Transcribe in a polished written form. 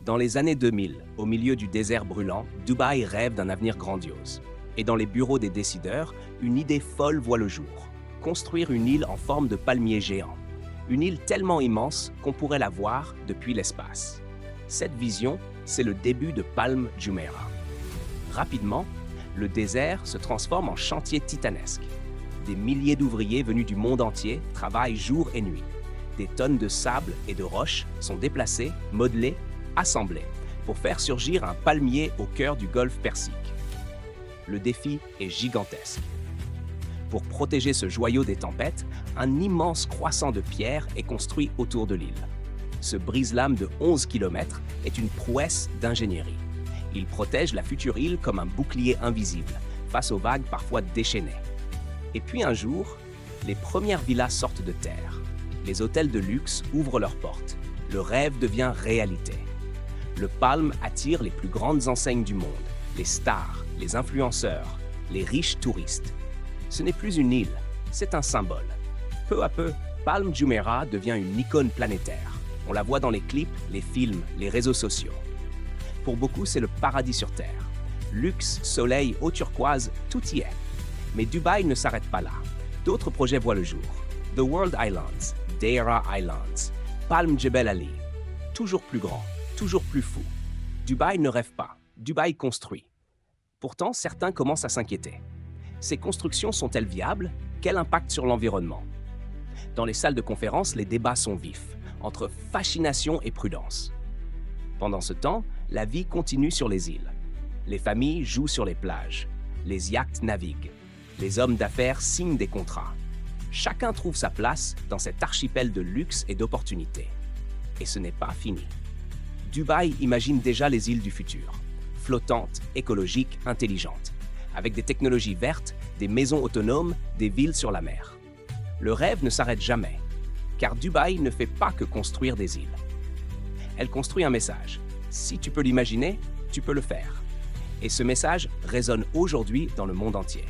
Dans les années 2000, au milieu du désert brûlant, Dubaï rêve d'un avenir grandiose. Et dans les bureaux des décideurs, une idée folle voit le jour. Construire une île en forme de palmier géant. Une île tellement immense qu'on pourrait la voir depuis l'espace. Cette vision, c'est le début de Palm Jumeirah. Rapidement, le désert se transforme en chantier titanesque. Des milliers d'ouvriers venus du monde entier travaillent jour et nuit. Des tonnes de sable et de roches sont déplacées, modelées, assemblées, pour faire surgir un palmier au cœur du golfe Persique. Le défi est gigantesque. Pour protéger ce joyau des tempêtes, un immense croissant de pierre est construit autour de l'île. Ce brise-lames de 11 km est une prouesse d'ingénierie. Il protège la future île comme un bouclier invisible, face aux vagues parfois déchaînées. Et puis un jour, les premières villas sortent de terre. Les hôtels de luxe ouvrent leurs portes. Le rêve devient réalité. Le Palm attire les plus grandes enseignes du monde, les stars, les influenceurs, les riches touristes. Ce n'est plus une île, c'est un symbole. Peu à peu, Palm Jumeirah devient une icône planétaire. On la voit dans les clips, les films, les réseaux sociaux. Pour beaucoup, c'est le paradis sur Terre. Luxe, soleil, eau turquoise, tout y est. Mais Dubaï ne s'arrête pas là. D'autres projets voient le jour. The World Islands, Deira Islands, Palm Jebel Ali. Toujours plus grand, toujours plus fou. Dubaï ne rêve pas, Dubaï construit. Pourtant, certains commencent à s'inquiéter. Ces constructions sont-elles viables? Quel impact sur l'environnement? Dans les salles de conférence, les débats sont vifs, entre fascination et prudence. Pendant ce temps, la vie continue sur les îles. Les familles jouent sur les plages. Les yachts naviguent. Les hommes d'affaires signent des contrats. Chacun trouve sa place dans cet archipel de luxe et d'opportunités. Et ce n'est pas fini. Dubaï imagine déjà les îles du futur, flottantes, écologiques, intelligentes, avec des technologies vertes, des maisons autonomes, des villes sur la mer. Le rêve ne s'arrête jamais, car Dubaï ne fait pas que construire des îles. Elle construit un message. Si tu peux l'imaginer, tu peux le faire. Et ce message résonne aujourd'hui dans le monde entier.